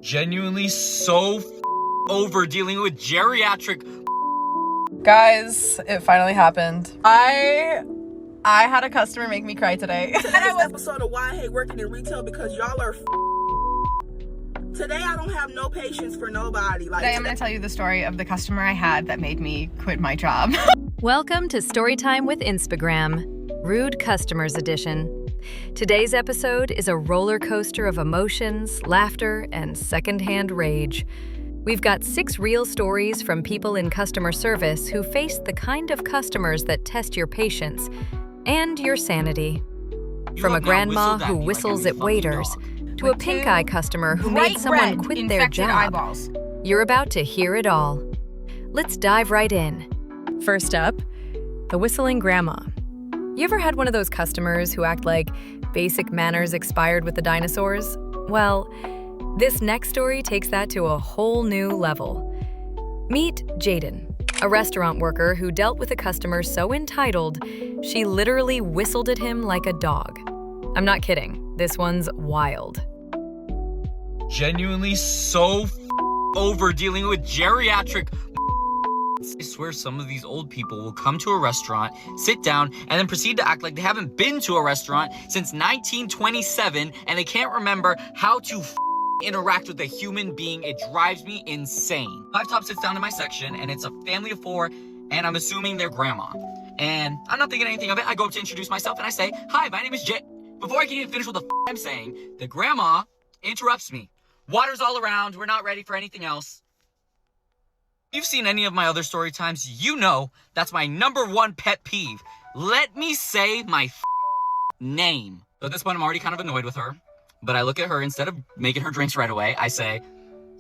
Genuinely so over dealing with geriatric. Guys, it finally happened. I had a customer make me cry today. Today's episode of Why I Hate Working in Retail because y'all are Today I don't have no patience for nobody. Today I'm going to tell you the story of the customer I had that made me quit my job. Welcome to Storytime with Inspogram, Rude Customers Edition. Today's episode is a roller coaster of emotions, laughter, and secondhand rage. We've got 6 real stories from people in customer service who face the kind of customers that test your patience and your sanity. From a grandma who whistles at waiters to a pink-eye customer who made someone quit their job. Eyeballs. You're about to hear it all. Let's dive right in. First up, the whistling grandma. You ever had one of those customers who act like basic manners expired with the dinosaurs? Well, this next story takes that to a whole new level. Meet Jaden, a restaurant worker who dealt with a customer so entitled, she literally whistled at him like a dog. I'm not kidding, this one's wild. Genuinely so over dealing with geriatric. I swear some of these old people will come to a restaurant, sit down, and then proceed to act like they haven't been to a restaurant since 1927 and they can't remember how to interact with a human being. It drives me insane. Five Top sits down in my section and it's a family of 4 and I'm assuming they're grandma. And I'm not thinking anything of it. I go up to introduce myself and I say, "Hi, my name is Jay." Before I can even finish what the I'm saying, the grandma interrupts me. Water's all around. We're not ready for anything else. If you've seen any of my other story times, you know that's my #1 pet peeve. Let me say my name. So at this point, I'm already kind of annoyed with her. But I look at her, instead of making her drinks right away, I say,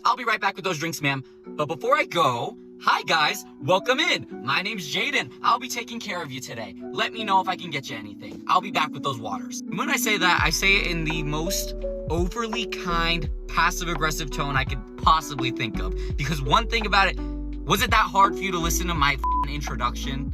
"I'll be right back with those drinks, ma'am. But before I go, hi guys, welcome in. My name's Jaden. I'll be taking care of you today. Let me know if I can get you anything. I'll be back with those waters." When I say that, I say it in the most overly kind, passive-aggressive tone I could possibly think of. Because one thing about it, was it that hard for you to listen to my introduction?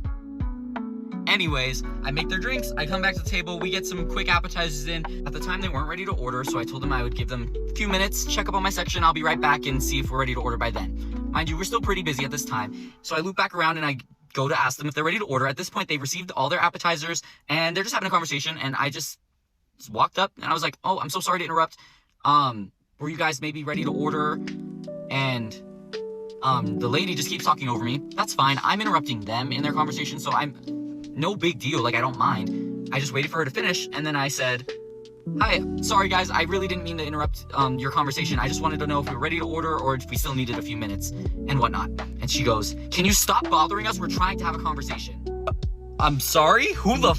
Anyways, I make their drinks, I come back to the table, we get some quick appetizers in. At the time, they weren't ready to order, so I told them I would give them a few minutes, check up on my section, I'll be right back and see if we're ready to order by then. Mind you, we're still pretty busy at this time, so I loop back around and I go to ask them if they're ready to order. At this point, they've received all their appetizers, and they're just having a conversation, and I just walked up, and I was like, "Oh, I'm so sorry to interrupt. Were you guys maybe ready to order?" And the lady just keeps talking over me. That's fine, I'm interrupting them in their conversation, so I'm no big deal, like I don't mind. I just waited for her to finish, and then I said, "Hi, sorry guys, I really didn't mean to interrupt your conversation. I just wanted to know if we were ready to order or if we still needed a few minutes and whatnot." And she goes, "Can you stop bothering us? We're trying to have a conversation." I'm sorry? Who the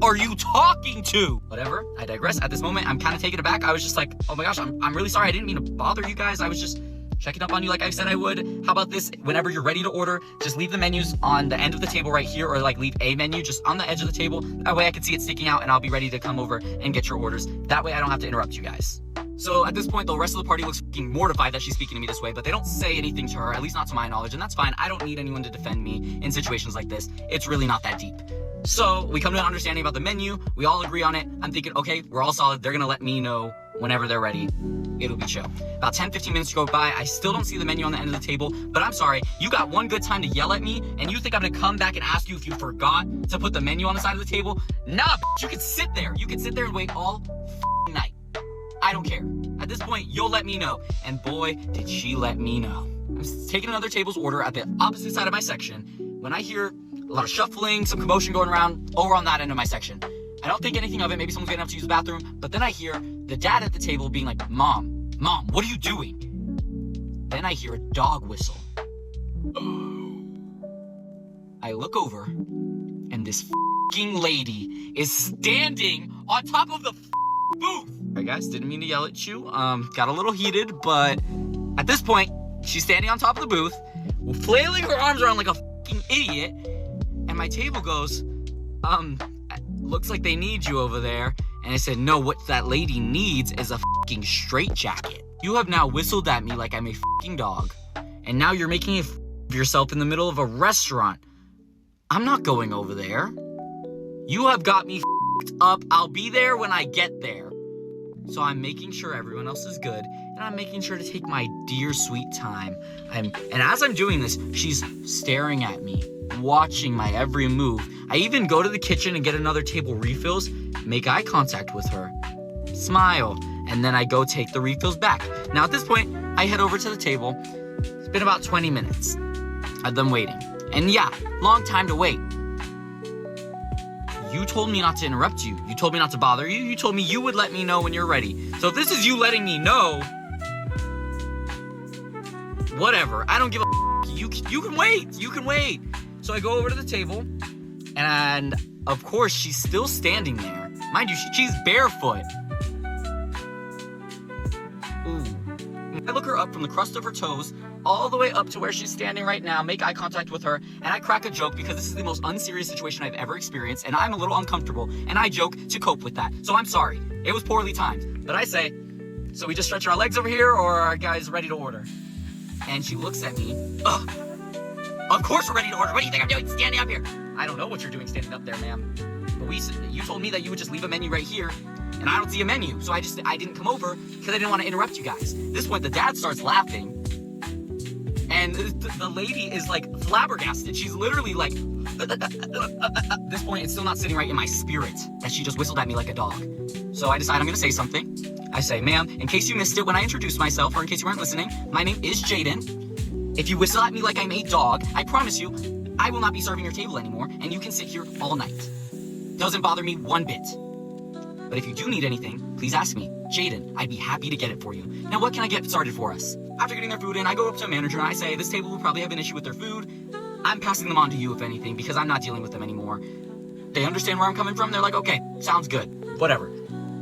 are you talking to? Whatever, I digress. At this moment, I'm kind of taken aback. I was just like, "Oh my gosh, I'm really sorry. I didn't mean to bother you guys. I was just checking up on you like I said I would. How about this? Whenever you're ready to order, just leave the menus on the end of the table right here, or like leave a menu just on the edge of the table. That way I can see it sticking out and I'll be ready to come over and get your orders. That way I don't have to interrupt you guys." So at this point, the rest of the party looks fucking mortified that she's speaking to me this way, but they don't say anything to her, at least not to my knowledge, and that's fine. I don't need anyone to defend me in situations like this. It's really not that deep. So we come to an understanding about the menu. We all agree on it. I'm thinking, okay, we're all solid. They're gonna let me know whenever they're ready. It'll be chill. About 10-15 minutes go by. I still don't see the menu on the end of the table, but I'm sorry. You got one good time to yell at me, and you think I'm gonna come back and ask you if you forgot to put the menu on the side of the table? Nah, bitch, you can sit there. You can sit there and wait all night. I don't care. At this point, you'll let me know. And boy, did she let me know. I'm taking another table's order at the opposite side of my section when I hear a lot of shuffling, some commotion going around over on that end of my section. I don't think anything of it. Maybe someone's getting up to use the bathroom. But then I hear the dad at the table being like, Mom, what are you doing?" Then I hear a dog whistle. I look over, and this f***ing lady is standing on top of the booth. Alright guys, didn't mean to yell at you. Got a little heated, but at this point, she's standing on top of the booth, flailing her arms around like a f***ing idiot, and my table goes, "Looks like they need you over there." And I said, "No, what that lady needs is a f***ing straitjacket. You have now whistled at me like I'm a f***ing dog, and now you're making a f*** of yourself in the middle of a restaurant. I'm not going over there. You have got me f***ed up. I'll be there when I get there." So I'm making sure everyone else is good, and I'm making sure to take my dear sweet time. And as I'm doing this, she's staring at me, watching my every move. I even go to the kitchen and get another table refills, make eye contact with her, smile, and then I go take the refills back. Now at this point, I head over to the table. It's been about 20 minutes of them waiting. And yeah, long time to wait. You told me not to interrupt you. You told me not to bother you. You told me you would let me know when you're ready. So if this is you letting me know, whatever. I don't give a you can wait. You can wait. So I go over to the table, and of course she's still standing there. Mind you, she's barefoot. Ooh. I look her up from the crust of her toes all the way up to where she's standing right now, make eye contact with her, and I crack a joke because this is the most unserious situation I've ever experienced, and I'm a little uncomfortable, and I joke to cope with that. So I'm sorry. It was poorly timed. But I say, so we just stretch our legs over here, or are guys ready to order? And she looks at me. Ugh. Of course we're ready to order. What do you think I'm doing standing up here? I don't know what you're doing standing up there, ma'am. But you told me that you would just leave a menu right here, and I don't see a menu. So I didn't come over because I didn't want to interrupt you guys. At this point, the dad starts laughing. And the lady is like flabbergasted. She's literally like, at this point, it's still not sitting right in my spirit that she just whistled at me like a dog. So I decide I'm gonna say something. I say, ma'am, in case you missed it when I introduced myself, or in case you weren't listening, my name is Jaden. If you whistle at me like I'm a dog, I promise you, I will not be serving your table anymore, and you can sit here all night. Doesn't bother me one bit. But if you do need anything, please ask me. Jaden, I'd be happy to get it for you. Now, what can I get started for us? After getting their food in, I go up to a manager and I say, this table will probably have an issue with their food. I'm passing them on to you, if anything, because I'm not dealing with them anymore. They understand where I'm coming from. They're like, okay, sounds good. Whatever.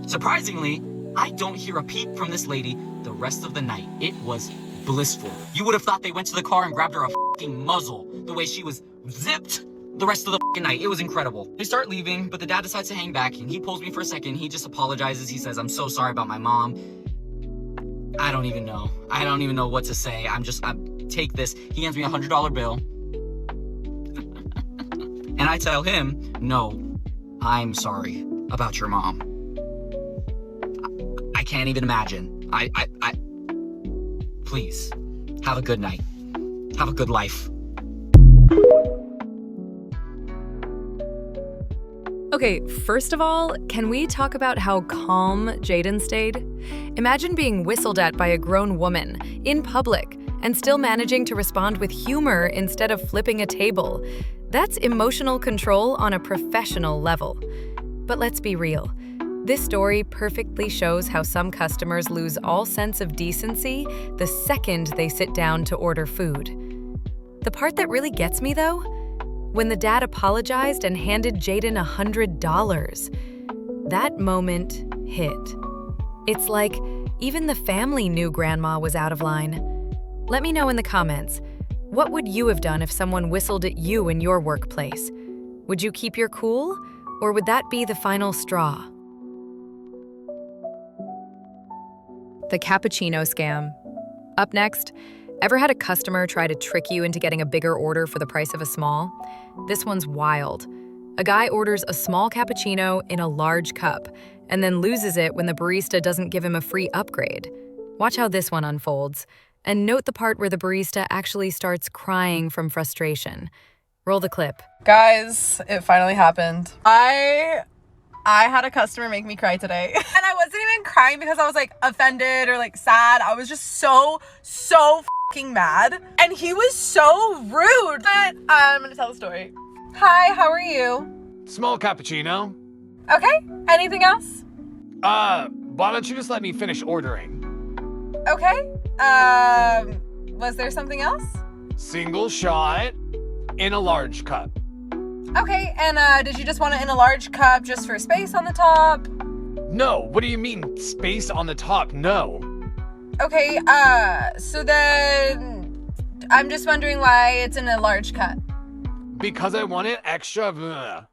Surprisingly, I don't hear a peep from this lady the rest of the night. It was blissful. You would have thought they went to the car and grabbed her a fucking muzzle, the way she was zipped the rest of the fucking night. It was incredible. They start leaving, but the dad decides to hang back, and he pulls me for a second. He just apologizes. He says, I'm so sorry about my mom. I don't even know. I don't even know what to say. Take this. He hands me a $100 bill. And I tell him, no, I'm sorry about your mom. I can't even imagine. Please, have a good night. Have a good life. Okay, first of all, can we talk about how calm Jaden stayed? Imagine being whistled at by a grown woman in public and still managing to respond with humor instead of flipping a table. That's emotional control on a professional level. But let's be real. This story perfectly shows how some customers lose all sense of decency the second they sit down to order food. The part that really gets me, though? When the dad apologized and handed Jaden $100. That moment hit. It's like even the family knew grandma was out of line. Let me know in the comments, what would you have done if someone whistled at you in your workplace? Would you keep your cool, or would that be the final straw? The Cappuccino Scam. Up next, ever had a customer try to trick you into getting a bigger order for the price of a small? This one's wild. A guy orders a small cappuccino in a large cup and then loses it when the barista doesn't give him a free upgrade. Watch how this one unfolds, and note the part where the barista actually starts crying from frustration. Roll the clip. Guys, it finally happened. I had a customer make me cry today. And I wasn't even crying because I was like offended or like sad. I was just so fucking mad. And he was so rude. But I'm gonna tell the story. Hi, how are you? Small cappuccino. Okay, anything else? Why don't you just let me finish ordering? Okay, was there something else? Single shot in a large cup. Okay, and did you just want it in a large cup just for space on the top? No, what do you mean space on the top? No. Okay, so then I'm just wondering why it's in a large cup. Because I want it extra. Bleh.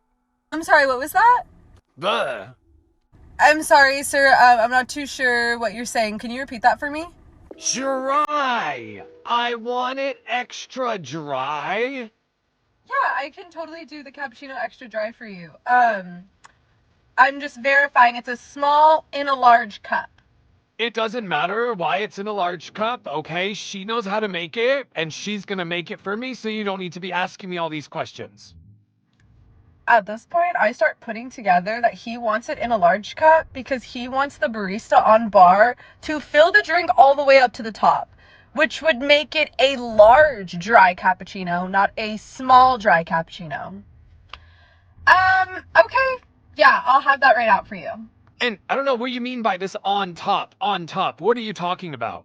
I'm sorry, what was that? Bleh. I'm sorry, sir, I'm not too sure what you're saying. Can you repeat that for me? Dry. I want it extra dry. Yeah, I can totally do the cappuccino extra dry for you. I'm just verifying it's a small in a large cup. It doesn't matter why it's in a large cup, okay? She knows how to make it, and she's gonna make it for me, so you don't need to be asking me all these questions. At this point, I start putting together that he wants it in a large cup because he wants the barista on bar to fill the drink all the way up to the top, which would make it a large dry cappuccino, not a small dry cappuccino. Okay. Yeah, I'll have that right out for you. And I don't know what you mean by this on top. On top. What are you talking about?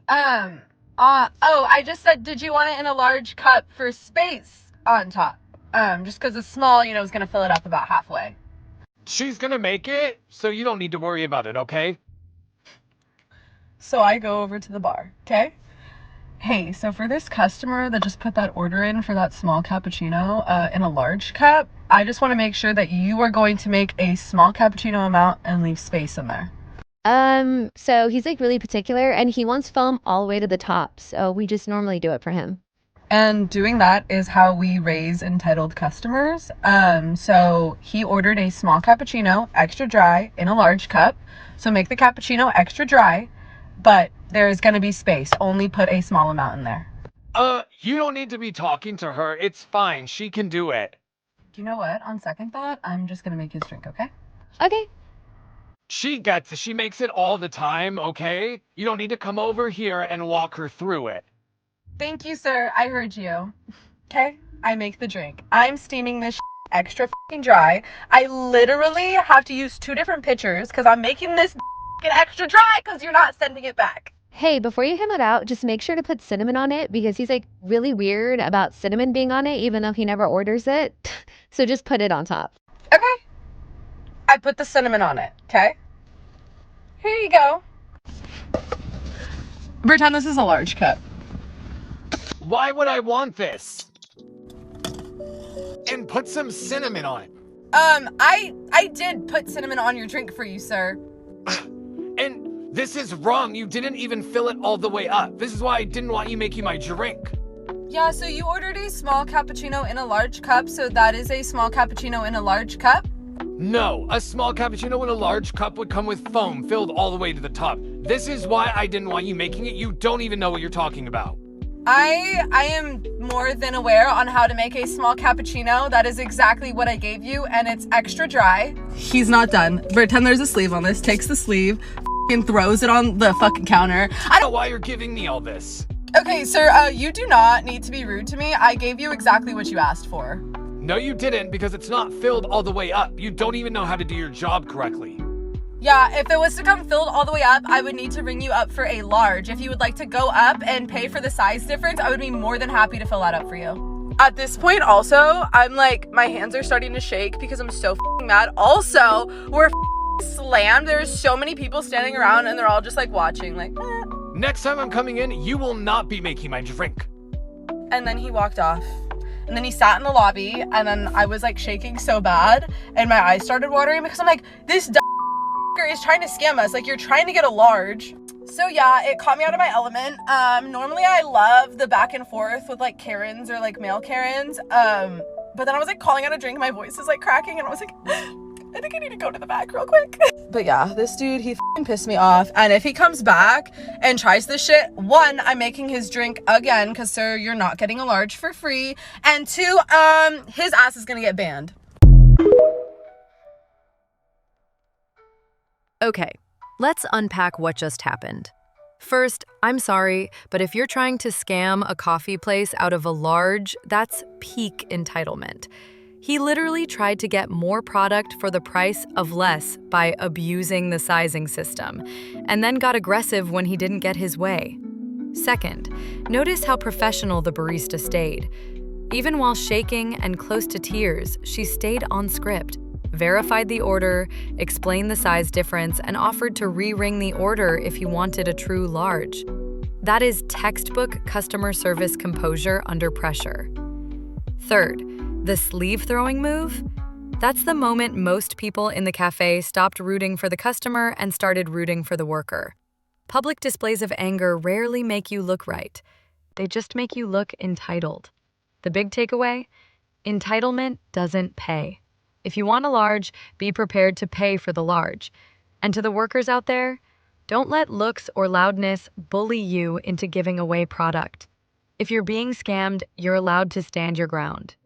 I just said, did you want it in a large cup for space on top? Just because it's small, is gonna fill it up about halfway. She's gonna make it, so you don't need to worry about it, okay? So I go over to the bar, okay? Hey, so for this customer that just put that order in for that small cappuccino in a large cup, I just want to make sure that you are going to make a small cappuccino amount and leave space in there. So he's like really particular and he wants foam all the way to the top. So we just normally do it for him. And doing that is how we raise entitled customers. So he ordered a small cappuccino, extra dry, in a large cup. So make the cappuccino extra dry, but there's going to be space. Only put a small amount in there. You don't need to be talking to her. It's fine. She can do it. You know what? On second thought, I'm just going to make his drink, okay? Okay. She makes it all the time, okay? You don't need to come over here and walk her through it. Thank you, sir. I heard you. Okay? I make the drink. I'm steaming this extra fucking dry. I literally have to use 2 different pitchers because I'm making this extra dry because you're not sending it back. Hey, before you hand it out, just make sure to put cinnamon on it because he's like really weird about cinnamon being on it, even though he never orders it. So just put it on top. Okay. I put the cinnamon on it, okay? Here you go. Pretend this is a large cup. Why would I want this? And put some cinnamon on it. I did put cinnamon on your drink for you, sir. And this is wrong. You didn't even fill it all the way up. This is why I didn't want you making my drink. Yeah, so you ordered a small cappuccino in a large cup, so that is a small cappuccino in a large cup? No, a small cappuccino in a large cup would come with foam filled all the way to the top. This is why I didn't want you making it. You don't even know what you're talking about. I am more than aware on how to make a small cappuccino. That is exactly what I gave you, and it's extra dry. He's not done. Pretend there's a sleeve on this, takes the sleeve, and throws it on the fucking counter. I don't know why you're giving me all this. Okay, sir, you do not need to be rude to me. I gave you exactly what you asked for. No, you didn't, because it's not filled all the way up. You don't even know how to do your job correctly. Yeah, if it was to come filled all the way up, I would need to ring you up for a large. If you would like to go up and pay for the size difference, I would be more than happy to fill that up for you. At this point also, I'm like, my hands are starting to shake because I'm so mad. Also, we're slammed. There's so many people standing around and they're all just like watching, like, eh. Next time I'm coming in, you will not be making my drink. And then he walked off. And then he sat in the lobby, and then I was like shaking so bad, and my eyes started watering because I'm like, this is trying to scam us. Like, you're trying to get a large. So yeah, it caught me out of my element. Normally I love the back and forth with like Karens or like male Karens. But then I was like calling out a drink, my voice is like cracking, and I was like, I think I need to go to the back real quick. But yeah, this dude, he pissed me off. And if he comes back and tries this shit, 1, I'm making his drink again, because sir, you're not getting a large for free. And 2, his ass is gonna get banned. Okay, let's unpack what just happened. First, I'm sorry, but if you're trying to scam a coffee place out of a large, that's peak entitlement. He literally tried to get more product for the price of less by abusing the sizing system, and then got aggressive when he didn't get his way. Second, notice how professional the barista stayed. Even while shaking and close to tears, she stayed on script, verified the order, explained the size difference, and offered to re-ring the order if you wanted a true large. That is textbook customer service composure under pressure. Third, the sleeve throwing move? That's the moment most people in the cafe stopped rooting for the customer and started rooting for the worker. Public displays of anger rarely make you look right. They just make you look entitled. The big takeaway? Entitlement doesn't pay. If you want a large, be prepared to pay for the large. And to the workers out there, don't let looks or loudness bully you into giving away product. If you're being scammed, you're allowed to stand your ground.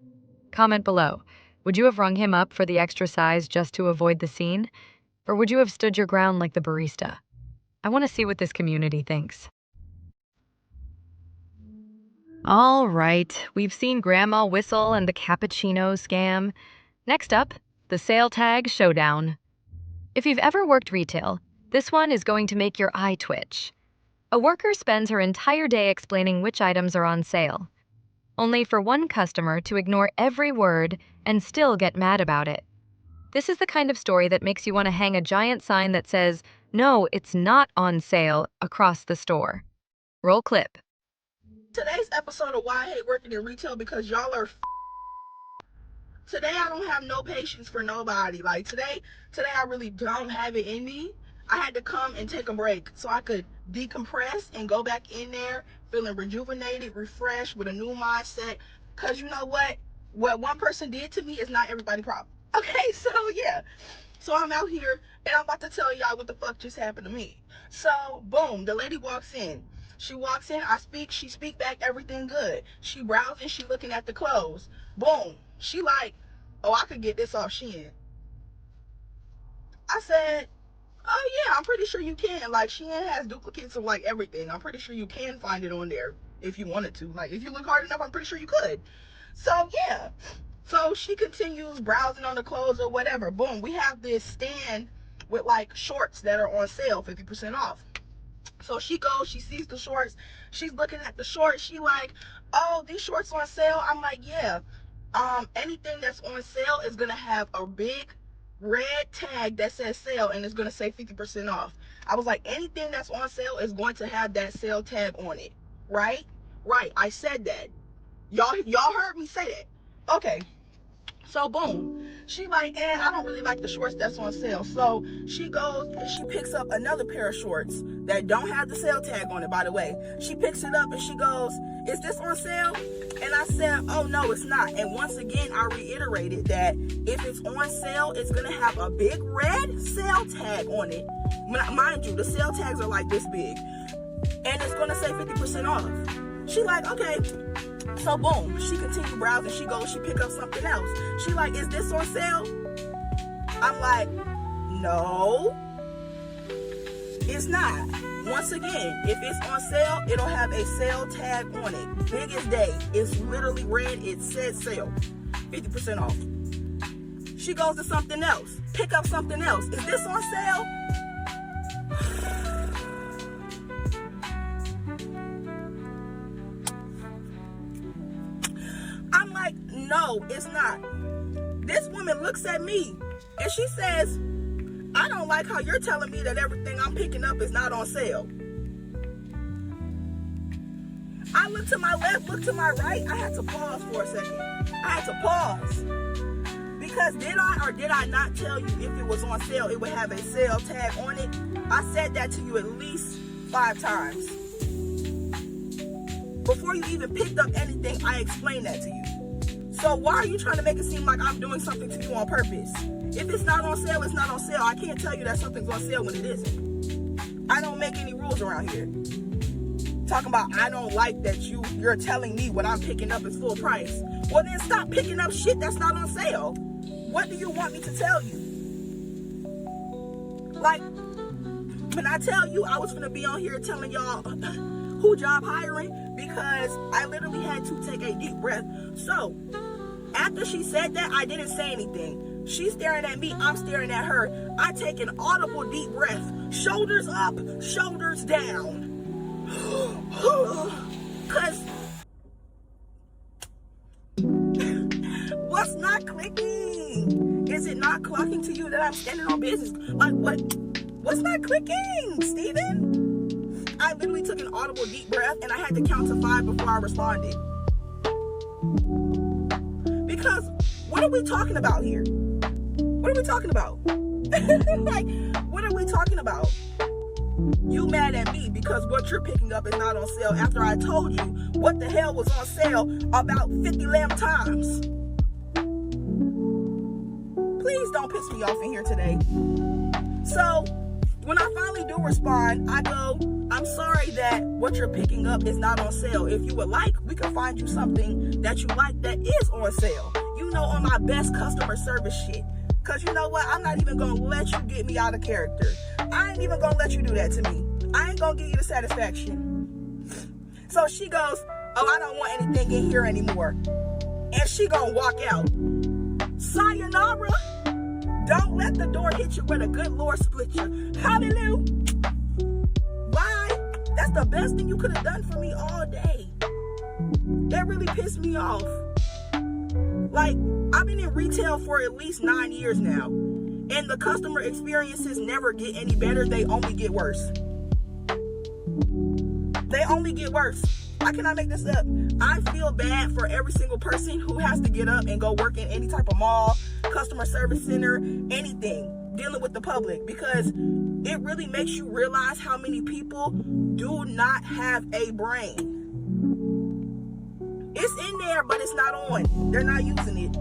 Comment below. Would you have rung him up for the extra size just to avoid the scene? Or would you have stood your ground like the barista? I want to see what this community thinks. All right, we've seen Grandma Whistle and the Cappuccino Scam. Next up, the Sale Tag Showdown. If you've ever worked retail, this one is going to make your eye twitch. A worker spends her entire day explaining which items are on sale, only for one customer to ignore every word and still get mad about it. This is the kind of story that makes you want to hang a giant sign that says, "No, it's not on sale," across the store. Roll clip. Today's episode of Why I Hate Working in Retail because y'all are Today I don't have no patience for nobody. Like today I really don't have it in me. I had to come and take a break so I could decompress and go back in there feeling rejuvenated, refreshed, with a new mindset. Cause you know what one person did to me is not everybody's problem. Okay, so yeah. So I'm out here and I'm about to tell y'all what the fuck just happened to me. So boom, the lady walks in. She walks in, I speak, she speak back, everything good. She browsing, she looking at the clothes. Boom, she like, oh, I could get this off Shein. I said, oh yeah, I'm pretty sure you can. Like Shein has duplicates of like everything. I'm pretty sure you can find it on there if you wanted to. Like if you look hard enough, I'm pretty sure you could. So yeah. So she continues browsing on the clothes or whatever. Boom, we have this stand with like shorts that are on sale, 50% off. So she goes, she sees the shorts, she's looking at the shorts, she like, oh, these shorts on sale? I'm like, yeah. Anything that's on sale is gonna have a big red tag that says sale and it's gonna say 50% off. I was like, anything that's on sale is going to have that sale tag on it, right? Right, I said that. Y'all heard me say that. Okay. So boom, she like, I don't really like the shorts that's on sale. So she goes and she picks up another pair of shorts that don't have the sale tag on it, by the way. She picks it up and she goes, is this on sale? And I said, oh no, it's not. And once again, I reiterated that if it's on sale, it's gonna have a big red sale tag on it. Mind you, the sale tags are like this big. And it's gonna say 50% off. She like, okay. So boom, she continued browsing. She goes, she pick up something else. She like, is this on sale? I'm like, no, it's not. Once again, if it's on sale, it'll have a sale tag on it. Big as day. It's literally red. It says sale, 50% off. She goes to something else. Pick up something else. Is this on sale? I'm like, no, it's not. This woman looks at me and she says, I don't like how you're telling me that everything I'm picking up is not on sale. I look to my left, look to my right. I had to pause for a second. I had to pause. Because did I or did I not tell you if it was on sale, it would have a sale tag on it? I said that to you at least 5 times. Before you even picked up anything, I explained that to you. So why are you trying to make it seem like I'm doing something to you on purpose? If it's not on sale, it's not on sale. I can't tell you that something's on sale when it isn't. I don't make any rules around here. Talking about I don't like that you're telling me what I'm picking up is full price. Well then stop picking up shit that's not on sale. What do you want me to tell you? Like, when I tell you I was gonna be on here telling y'all who job hiring, because I literally had to take a deep breath. So after she said that, I didn't say anything. She's staring at me, I'm staring at her. I take an audible deep breath. Shoulders up, shoulders down. Cause what's not clicking? Is it not clocking to you that I'm standing on business? Like what's not clicking, Steven? I literally took an audible deep breath and I had to count to 5 before I responded. Because what are we talking about here? What are we talking about? Like, what are we talking about? You mad at me because what you're picking up is not on sale after I told you what the hell was on sale about 50 times. please don't piss me off in here today. So when I finally do respond, I go, I'm sorry that what you're picking up is not on sale. If you would like, we can find you something that you like that is on sale. You know, on my best customer service shit. Cause you know what? I'm not even gonna let you get me out of character. I ain't even gonna let you do that to me. I ain't gonna give you the satisfaction. So she goes, oh, I don't want anything in here anymore. And she gonna walk out. Sayonara. Don't let the door hit you where the good Lord split you. Hallelujah. Bye. That's the best thing you could have done for me all day. That really pissed me off. Like, I've been in retail for at least 9 years now. And the customer experiences never get any better. They only get worse. They only get worse. I cannot make this up. I feel bad for every single person who has to get up and go work in any type of mall, customer service center, anything dealing with the public, because it really makes you realize how many people do not have a brain. It's in there, but it's not on. They're not using it.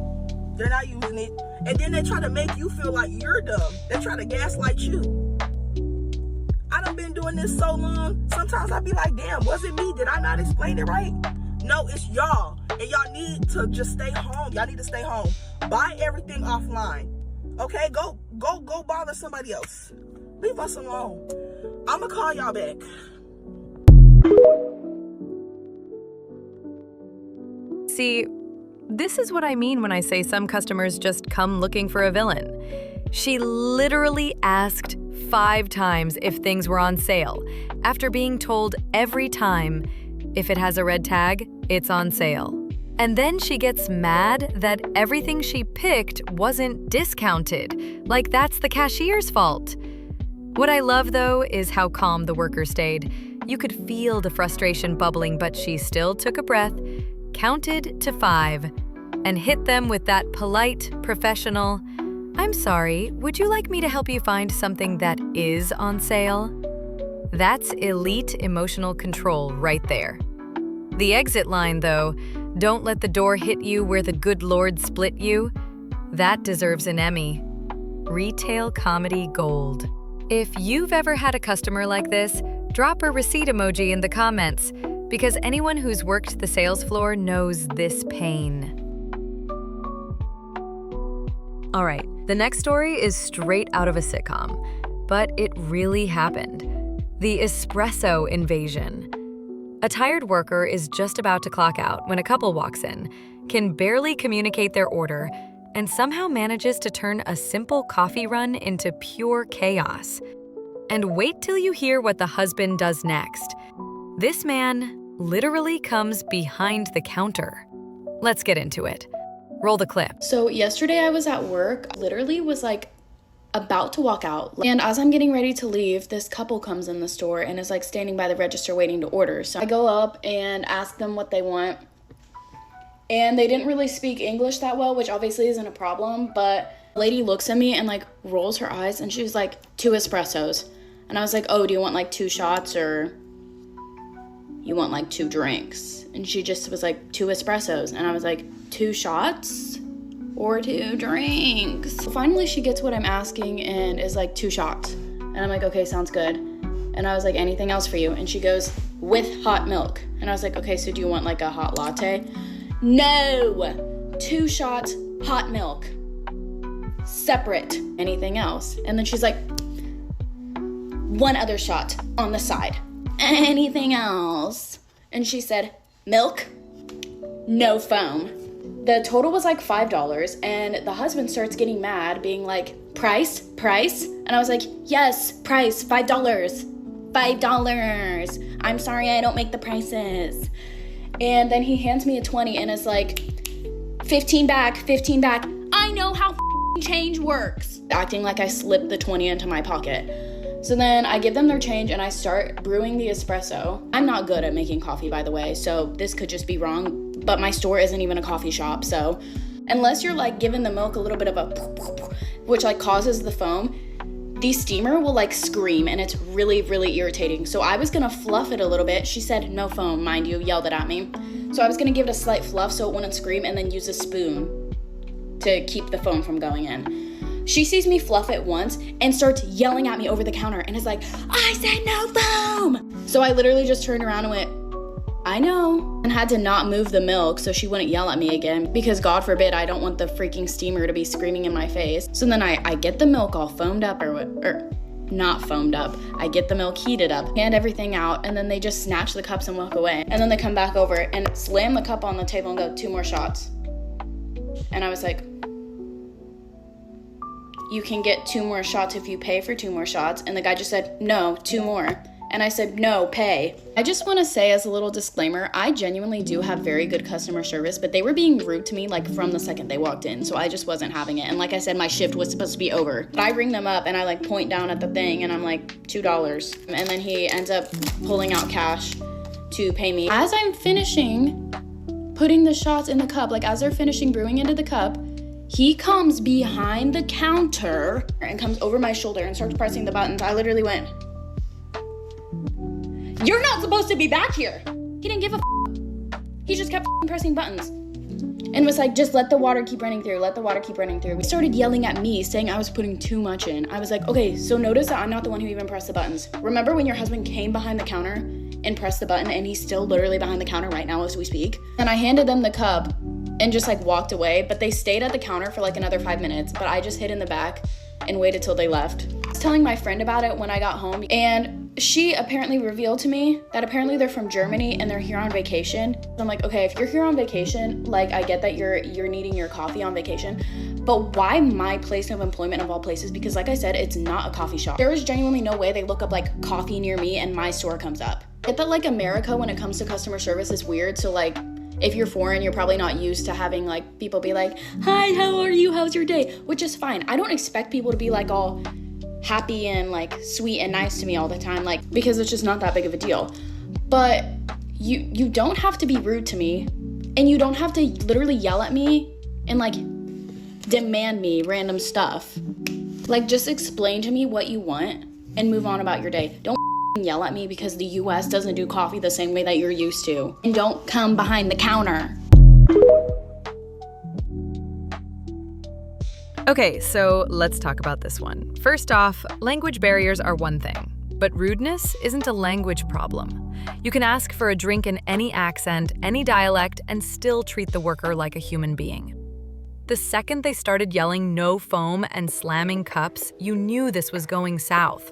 They're not using it. And then they try to make you feel like you're dumb. They try to gaslight you. I done been doing this so long. Sometimes I be like, damn, was it me? Did I not explain it right? No, it's y'all. And y'all need to just stay home. Y'all need to stay home. Buy everything offline. Okay, go bother somebody else. Leave us alone. I'ma call y'all back. See, this is what I mean when I say some customers just come looking for a villain. She literally asked 5 times if things were on sale, after being told every time, if it has a red tag, it's on sale. And then she gets mad that everything she picked wasn't discounted, like that's the cashier's fault. What I love, though, is how calm the worker stayed. You could feel the frustration bubbling, but she still took a breath, counted to 5, and hit them with that polite, professional, I'm sorry, would you like me to help you find something that is on sale? That's elite emotional control right there. The exit line, though, don't let the door hit you where the good Lord split you, that deserves an Emmy. Retail comedy gold. If you've ever had a customer like this, drop a receipt emoji in the comments, because anyone who's worked the sales floor knows this pain. All right, the next story is straight out of a sitcom, but it really happened. The Espresso Invasion. A tired worker is just about to clock out when a couple walks in, can barely communicate their order, and somehow manages to turn a simple coffee run into pure chaos. And wait till you hear what the husband does next. This man literally comes behind the counter. Let's get into it. Roll the clip. So yesterday I was at work, literally was like about to walk out. And as I'm getting ready to leave, this couple comes in the store and is like standing by the register waiting to order. So I go up and ask them what they want. And they didn't really speak English that well, which obviously isn't a problem. But the lady looks at me and like rolls her eyes and she was like, 2 espressos. And I was like, oh, do you want like 2 shots or you want like 2 drinks? And she just was like, 2 espressos. And I was like, 2 shots or 2 drinks? So finally she gets what I'm asking and is like, 2 shots. And I'm like, okay, sounds good. And I was like, anything else for you? And she goes, with hot milk. And I was like, okay, so do you want like a hot latte? No, 2 shots, hot milk, separate, anything else? And then she's like, 1 other shot on the side, anything else? And she said, milk, no foam. The total was like $5, and the husband starts getting mad, being like, price? And I was like, yes, price, $5. I'm sorry, I don't make the prices. And then he hands me a 20 and is like, 15 back. I know how change works. Acting like I slipped the 20 into my pocket. So then I give them their change and I start brewing the espresso. I'm not good at making coffee, by the way, so this could just be wrong, but my store isn't even a coffee shop, so unless you're like giving the milk a little bit of a which like causes the foam, the steamer will like scream and it's really, really irritating. So I was gonna fluff it a little bit. She said no foam, mind you, yelled it at me. So I was gonna give it a slight fluff so it wouldn't scream and then use a spoon to keep the foam from going in. She sees me fluff it once and starts yelling at me over the counter and is like, I said no foam. So I literally just turned around and went, I know, and had to not move the milk so she wouldn't yell at me again, because God forbid I don't want the freaking steamer to be screaming in my face. So then I get the milk all foamed up or not foamed up. I get the milk heated up, hand everything out, and then they just snatch the cups and walk away. And then they come back over and slam the cup on the table and go, 2 more shots. And I was like, you can get 2 more shots if you pay for 2 more shots. And the guy just said, no, 2 more. And I said, no, pay. I just want to say as a little disclaimer, I genuinely do have very good customer service, but they were being rude to me like from the second they walked in. So I just wasn't having it. And like I said, my shift was supposed to be over. But I ring them up and I like point down at the thing and I'm like, $2. And then he ends up pulling out cash to pay me. As I'm finishing putting the shots in the cup, like as they're finishing brewing into the cup, he comes behind the counter and comes over my shoulder and starts pressing the buttons. I literally went, you're not supposed to be back here. He didn't give a f. He just kept pressing buttons and was like, just let the water keep running through. Let the water keep running through. He started yelling at me, saying I was putting too much in. I was like, okay, so notice that I'm not the one who even pressed the buttons. Remember when your husband came behind the counter and pressed the button, and he's still literally behind the counter right now as we speak? And I handed them the cup and just like walked away, but they stayed at the counter for like another 5 minutes, but I just hid in the back and waited till they left. I was telling my friend about it when I got home, and she apparently revealed to me that apparently they're from Germany and they're here on vacation. I'm like, okay, if you're here on vacation, like I get that you're needing your coffee on vacation, but why my place of employment of all places? Because like I said, it's not a coffee shop. There is genuinely no way they look up like coffee near me and my store comes up. I get that like America, when it comes to customer service, is weird. So like, if you're foreign, you're probably not used to having like people be like, hi, how are you? How's your day? Which is fine. I don't expect people to be like all happy and like sweet and nice to me all the time, like, because it's just not that big of a deal. But you don't have to be rude to me, and you don't have to literally yell at me and like demand me random stuff. Like, just explain to me what you want and move on about your day. Don't yell at me because the US doesn't do coffee the same way that you're used to. And don't come behind the counter. Okay, so let's talk about this one. First off, language barriers are one thing, but rudeness isn't a language problem. You can ask for a drink in any accent, any dialect, and still treat the worker like a human being. The second they started yelling no foam and slamming cups, you knew this was going south.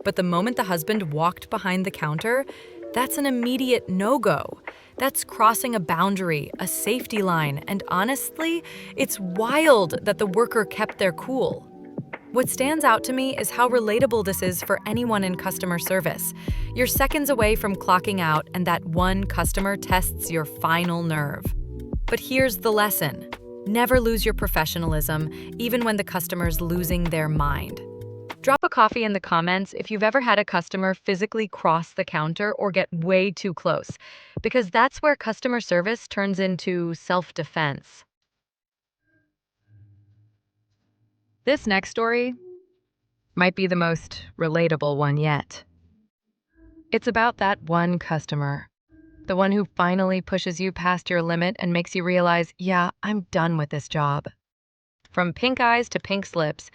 But the moment the husband walked behind the counter, that's an immediate no-go. That's crossing a boundary, a safety line, and honestly, it's wild that the worker kept their cool. What stands out to me is how relatable this is for anyone in customer service. You're seconds away from clocking out, and that one customer tests your final nerve. But here's the lesson. Never lose your professionalism, even when the customer's losing their mind. Drop a coffee in the comments if you've ever had a customer physically cross the counter or get way too close, because that's where customer service turns into self-defense. This next story might be the most relatable one yet. It's about that one customer, the one who finally pushes you past your limit and makes you realize, yeah, I'm done with this job. From pink eyes to pink slips,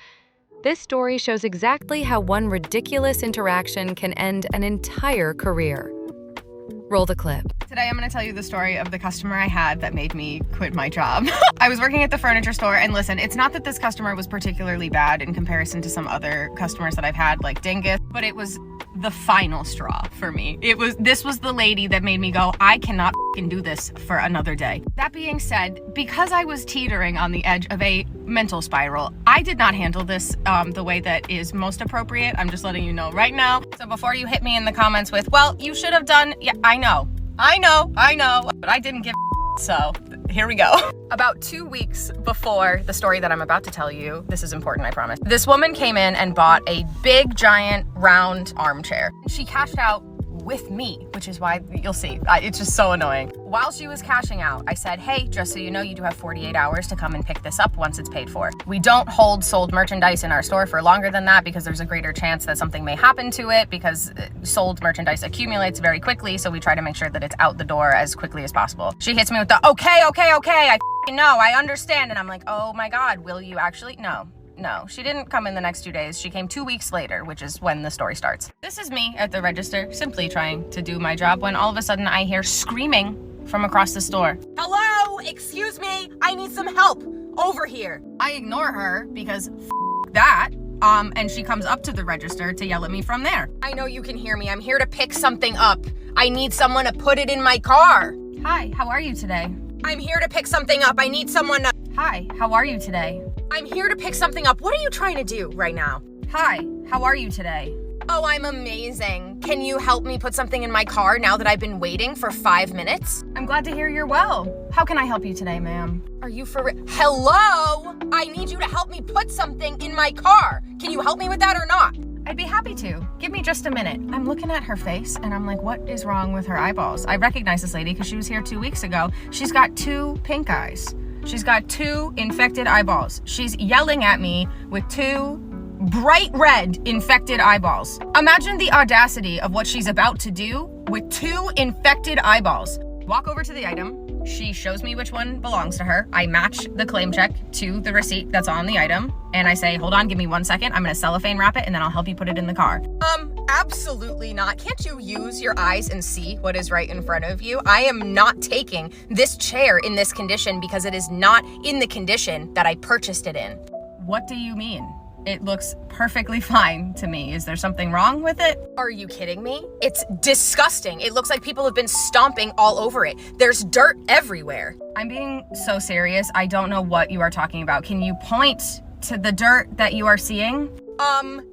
this story shows exactly how one ridiculous interaction can end an entire career. Roll the clip. Today I'm going to tell you the story of the customer I had that made me quit my job. I was working at the furniture store, and listen, it's not that this customer was particularly bad in comparison to some other customers that I've had, like Dingus, but it was the final straw for me. This was the lady that made me go, I cannot fucking do this for another day. That being said, because I was teetering on the edge of a mental spiral, I did not handle this the way that is most appropriate. I'm just letting you know right now. So before you hit me in the comments with, well, you should have done, yeah, I know, but I didn't give a so here we go. About 2 weeks before the story that I'm about to tell you, this is important, I promise. This woman came in and bought a big, giant, round armchair. She cashed out with me, which is why you'll see, it's just so annoying. While she was cashing out, I said, hey, just so you know, you do have 48 hours to come and pick this up once it's paid for. We don't hold sold merchandise in our store for longer than that because there's a greater chance that something may happen to it, because sold merchandise accumulates very quickly, so we try to make sure that it's out the door as quickly as possible. She hits me with the, okay, I know, I understand. And I'm like, oh my God, will you actually? No. No, she didn't come in the next 2 days. She came 2 weeks later, which is when the story starts. This is me at the register, simply trying to do my job when all of a sudden I hear screaming from across the store. Hello, excuse me, I need some help over here. I ignore her because that, and she comes up to the register to yell at me from there. I know you can hear me. I'm here to pick something up. I need someone to put it in my car. Hi, how are you today? I'm here to pick something up. I need someone to... Hi, how are you today? I'm here to pick something up. What are you trying to do right now? Hi, how are you today? Oh, I'm amazing. Can you help me put something in my car now that I've been waiting for 5 minutes? I'm glad to hear you're well. How can I help you today, ma'am? Are you for real? Hello? I need you to help me put something in my car. Can you help me with that or not? I'd be happy to. Give me just a minute. I'm looking at her face and I'm like, what is wrong with her eyeballs? I recognize this lady because she was here 2 weeks ago. She's got 2 pink eyes. She's got 2 infected eyeballs. She's yelling at me with 2 bright red infected eyeballs. Imagine the audacity of what she's about to do with 2 infected eyeballs. Walk over to the item. She shows me which one belongs to her. I match the claim check to the receipt that's on the item. And I say, hold on, give me 1 second. I'm gonna cellophane wrap it and then I'll help you put it in the car. Absolutely not. Can't you use your eyes and see what is right in front of you? I am not taking this chair in this condition because it is not in the condition that I purchased it in. What do you mean? It looks perfectly fine to me. Is there something wrong with it? Are you kidding me? It's disgusting. It looks like people have been stomping all over it. There's dirt everywhere. I'm being so serious. I don't know what you are talking about. Can you point to the dirt that you are seeing?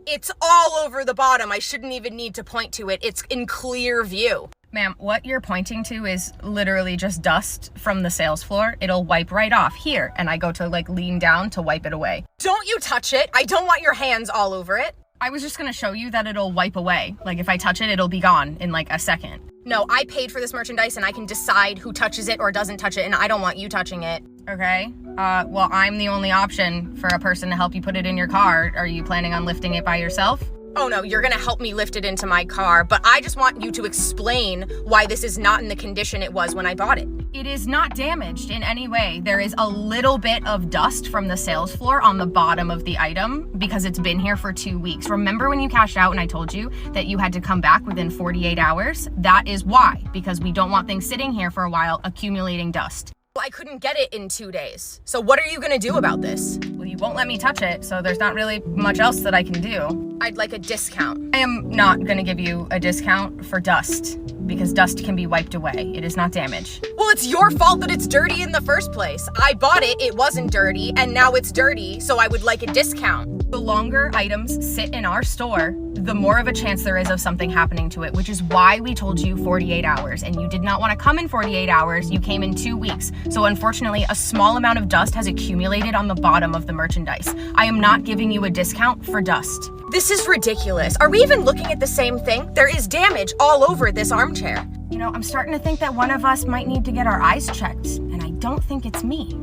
It's all over the bottom. I shouldn't even need to point to it. It's in clear view. Ma'am, what you're pointing to is literally just dust from the sales floor. It'll wipe right off here. And I go to lean down to wipe it away. Don't you touch it. I don't want your hands all over it. I was just gonna show you that it'll wipe away. Like if I touch it, it'll be gone in like a second. No, I paid for this merchandise and I can decide who touches it or doesn't touch it and I don't want you touching it. Okay, well, I'm the only option for a person to help you put it in your car. Are you planning on lifting it by yourself? Oh no, you're gonna help me lift it into my car, but I just want you to explain why this is not in the condition it was when I bought it. It is not damaged in any way. There is a little bit of dust from the sales floor on the bottom of the item because it's been here for 2 weeks. Remember when you cashed out and I told you that you had to come back within 48 hours? That is why, because we don't want things sitting here for a while accumulating dust. I couldn't get it in 2 days. So what are you gonna do about this? Well, you won't let me touch it, so there's not really much else that I can do. I'd like a discount. I am not gonna give you a discount for dust because dust can be wiped away. It is not damage. Well, it's your fault that it's dirty in the first place. I bought it, it wasn't dirty, and now it's dirty, so I would like a discount. The longer items sit in our store, the more of a chance there is of something happening to it, which is why we told you 48 hours, and you did not want to come in 48 hours, you came in 2 weeks. So unfortunately, a small amount of dust has accumulated on the bottom of the merchandise. I am not giving you a discount for dust. This is ridiculous. Are we even looking at the same thing? There is damage all over this armchair. You know, I'm starting to think that one of us might need to get our eyes checked, and I don't think it's me.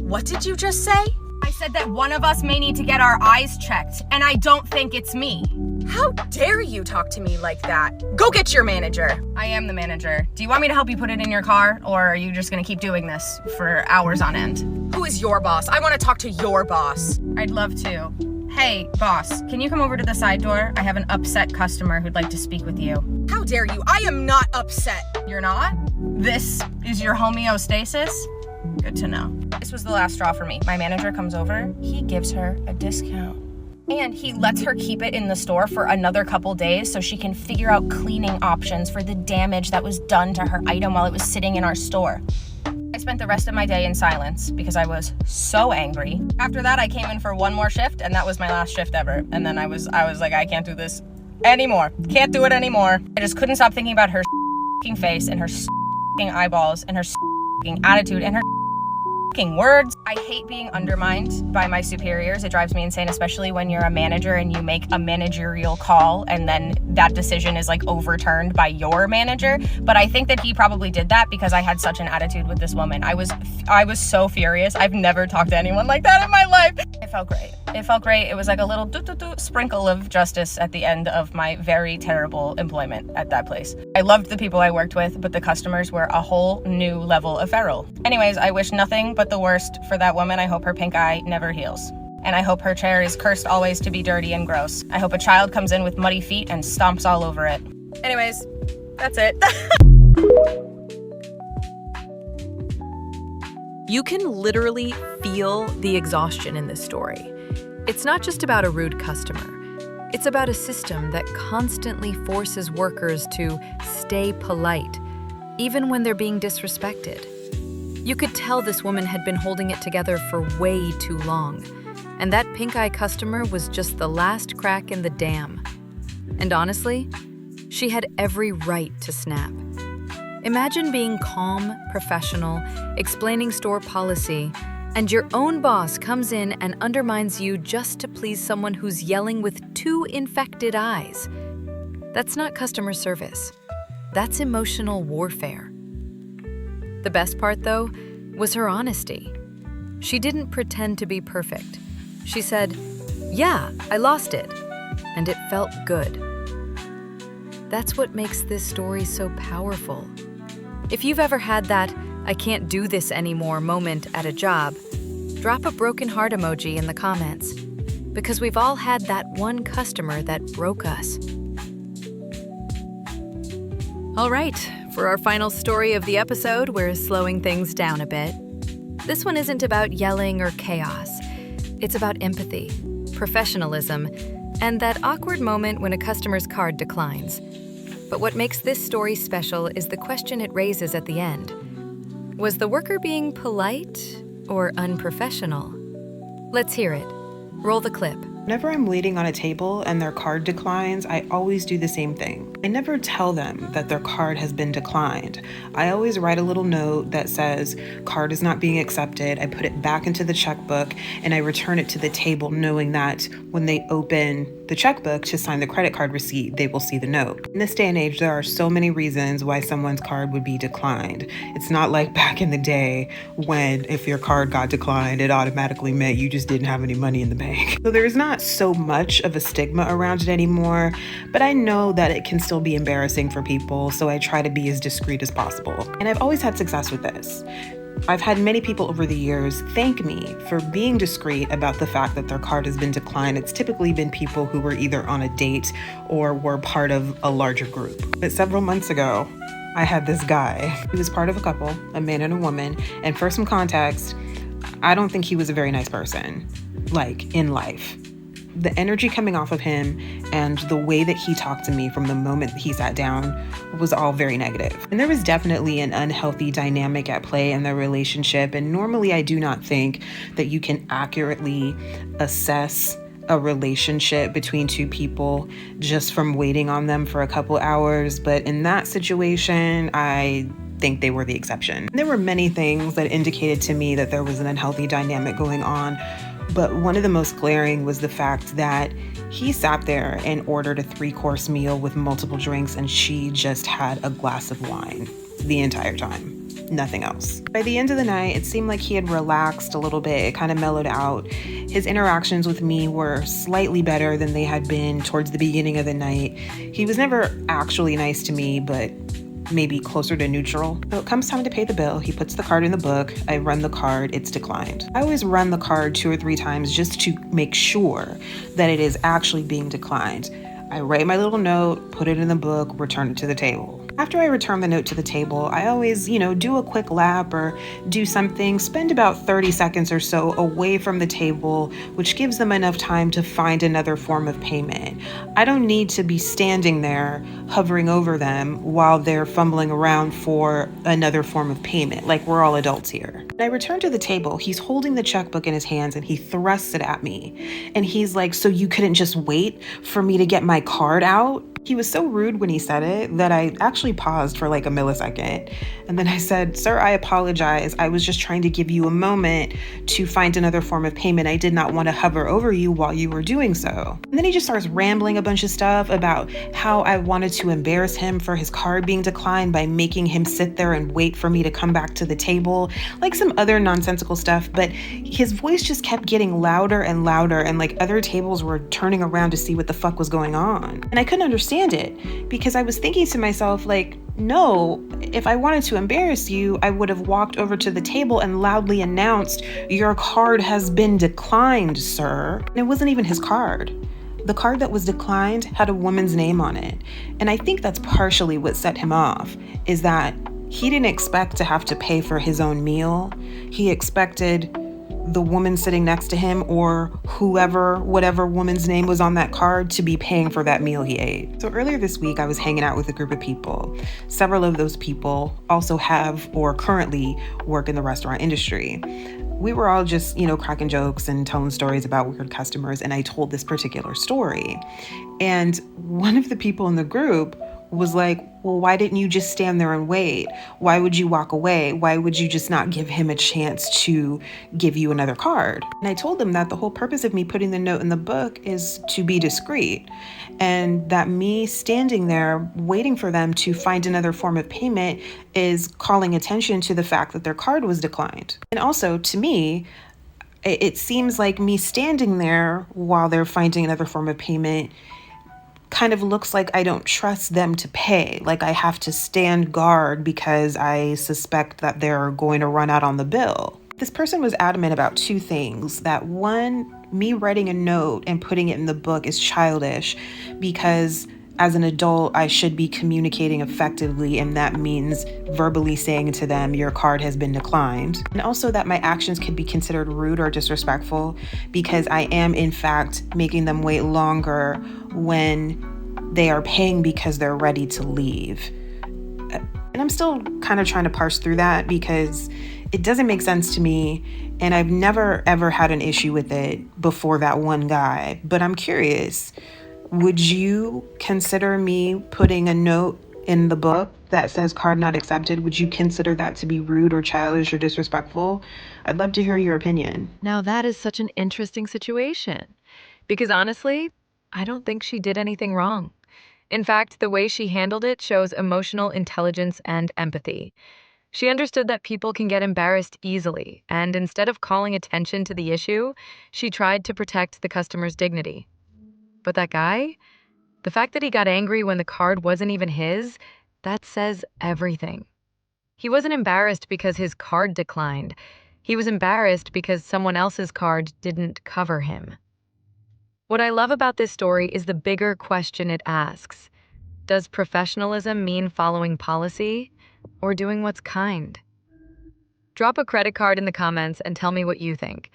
What did you just say? I said that one of us may need to get our eyes checked, and I don't think it's me. How dare you talk to me like that? Go get your manager. I am the manager. Do you want me to help you put it in your car, or are you just gonna keep doing this for hours on end? Who is your boss? I wanna talk to your boss. I'd love to. Hey, boss, can you come over to the side door? I have an upset customer who'd like to speak with you. How dare you? I am not upset. You're not? This is your homeostasis? Good to know. This was the last straw for me. My manager comes over, he gives her a discount. And he lets her keep it in the store for another couple days so she can figure out cleaning options for the damage that was done to her item while it was sitting in our store. I spent the rest of my day in silence because I was so angry. After that, I came in for one more shift and that was my last shift ever. And then I was like, I can't do this anymore. Can't do it anymore. I just couldn't stop thinking about her face and her eyeballs and her attitude and her words. I hate being undermined by my superiors. It drives me insane, especially when you're a manager and you make a managerial call and then that decision is like overturned by your manager. But I think that he probably did that because I had such an attitude with this woman. I was so furious. I've never talked to anyone like that in my life. It felt great. It felt great. It was like a little sprinkle of justice at the end of my very terrible employment at that place. I loved the people I worked with, but the customers were a whole new level of feral. Anyways, I wish nothing but the worst for that woman. I hope her pink eye never heals. and I hope her chair is cursed always to be dirty and gross. I hope a child comes in with muddy feet and stomps all over it. Anyways, that's it. You can literally feel the exhaustion in this story. It's not just about a rude customer. It's about a system that constantly forces workers to stay polite, even when they're being disrespected. You could tell this woman had been holding it together for way too long, and that pink-eye customer was just the last crack in the dam. And honestly, she had every right to snap. Imagine being calm, professional, explaining store policy, and your own boss comes in and undermines you just to please someone who's yelling with 2 infected eyes. That's not customer service. That's emotional warfare. The best part, though, was her honesty. She didn't pretend to be perfect. She said, "Yeah, I lost it, and it felt good." That's what makes this story so powerful. If you've ever had that "I can't do this anymore" moment at a job, drop a broken heart emoji in the comments, because we've all had that one customer that broke us. All right, for our final story of the episode, we're slowing things down a bit. This one isn't about yelling or chaos. It's about empathy, professionalism, and that awkward moment when a customer's card declines. But what makes this story special is the question it raises at the end. Was the worker being polite or unprofessional? Let's hear it. Roll the clip. Whenever I'm waiting on a table and their card declines, I always do the same thing. I never tell them that their card has been declined. I always write a little note that says, "Card is not being accepted." I put it back into the checkbook and I return it to the table, knowing that when they open the checkbook to sign the credit card receipt, they will see the note. In this day and age, there are so many reasons why someone's card would be declined. It's not like back in the day when if your card got declined, it automatically meant you just didn't have any money in the bank. So there's not so much of a stigma around it anymore, but I know that it can still be embarrassing for people, so I try to be as discreet as possible. And I've always had success with this. I've had many people over the years thank me for being discreet about the fact that their card has been declined. It's typically been people who were either on a date or were part of a larger group. But several months ago, I had this guy. He was part of a couple, a man and a woman. And for some context, I don't think he was a very nice person, like in life. The energy coming off of him and the way that he talked to me from the moment he sat down was all very negative. And there was definitely an unhealthy dynamic at play in their relationship. And normally I do not think that you can accurately assess a relationship between two people just from waiting on them for a couple hours. But in that situation, I think they were the exception. There were many things that indicated to me that there was an unhealthy dynamic going on. But one of the most glaring was the fact that he sat there and ordered a 3-course meal with multiple drinks, and she just had a glass of wine the entire time. Nothing else. By the end of the night, it seemed like he had relaxed a little bit. It kind of mellowed out. His interactions with me were slightly better than they had been towards the beginning of the night. He was never actually nice to me, but maybe closer to neutral. So it comes time to pay the bill. He puts the card in the book. I run the card. It's declined. I always run the card 2 or 3 times just to make sure that it is actually being declined. I write my little note, put it in the book, return it to the table. After I return the note to the table, I always, do a quick lap or do something, spend about 30 seconds or so away from the table, which gives them enough time to find another form of payment. I don't need to be standing there hovering over them while they're fumbling around for another form of payment, like we're all adults here. When I return to the table, he's holding the checkbook in his hands and he thrusts it at me. And he's like, "So you couldn't just wait for me to get my card out?" He was so rude when he said it that I actually paused for like a millisecond. And then I said, "Sir, I apologize. I was just trying to give you a moment to find another form of payment. I did not want to hover over you while you were doing so." And then he just starts rambling a bunch of stuff about how I wanted to embarrass him for his card being declined by making him sit there and wait for me to come back to the table, like some other nonsensical stuff. But his voice just kept getting louder and louder, and like other tables were turning around to see what the fuck was going on. And I couldn't understand understand it because I was thinking to myself, like, no, if I wanted to embarrass you, I would have walked over to the table and loudly announced, "Your card has been declined, sir." And it wasn't even his card. The card that was declined had a woman's name on it. And I think that's partially what set him off, is that he didn't expect to have to pay for his own meal. He expected the woman sitting next to him or whatever woman's name was on that card to be paying for that meal he ate. So earlier this week, I was hanging out with a group of people. Several of those people also have or currently work in the restaurant industry. We were all just, cracking jokes and telling stories about weird customers, and I told this particular story. And one of the people in the group was like, "Well, why didn't you just stand there and wait? Why would you walk away? Why would you just not give him a chance to give you another card?" And I told them that the whole purpose of me putting the note in the book is to be discreet, and that me standing there waiting for them to find another form of payment is calling attention to the fact that their card was declined. And also, to me, it seems like me standing there while they're finding another form of payment kind of looks like I don't trust them to pay. Like I have to stand guard because I suspect that they're going to run out on the bill. This person was adamant about two things. That one, me writing a note and putting it in the book is childish because as an adult, I should be communicating effectively, and that means verbally saying to them, "Your card has been declined." And also that my actions could be considered rude or disrespectful because I am, in fact, making them wait longer when they are paying because they're ready to leave. And I'm still kind of trying to parse through that because it doesn't make sense to me, and I've never, ever had an issue with it before that one guy. But I'm curious, would you consider me putting a note in the book that says card not accepted? Would you consider that to be rude or childish or disrespectful? I'd love to hear your opinion. Now that is such an interesting situation because honestly, I don't think she did anything wrong. In fact, the way she handled it shows emotional intelligence and empathy. She understood that people can get embarrassed easily, and instead of calling attention to the issue, she tried to protect the customer's dignity. But that guy, the fact that he got angry when the card wasn't even his, that says everything. He wasn't embarrassed because his card declined. He was embarrassed because someone else's card didn't cover him. What I love about this story is the bigger question it asks. Does professionalism mean following policy or doing what's kind? Drop a credit card in the comments and tell me what you think.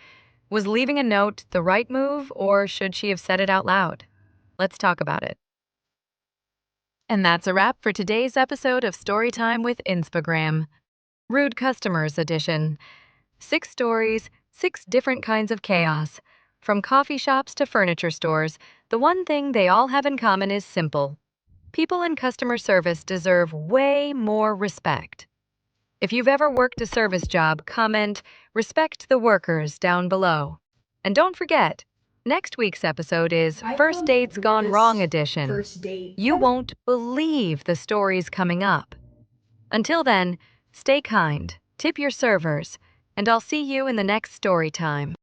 Was leaving a note the right move, or should she have said it out loud? Let's talk about it. And that's a wrap for today's episode of Storytime with Inspogram. Rude Customers Edition. 6 stories, 6 different kinds of chaos. From coffee shops to furniture stores, the one thing they all have in common is simple. People in customer service deserve way more respect. If you've ever worked a service job, comment "Respect the workers" down below. And don't forget, next week's episode is First Dates Gone Wrong Edition. You won't believe the stories coming up. Until then, stay kind, tip your servers, and I'll see you in the next story time.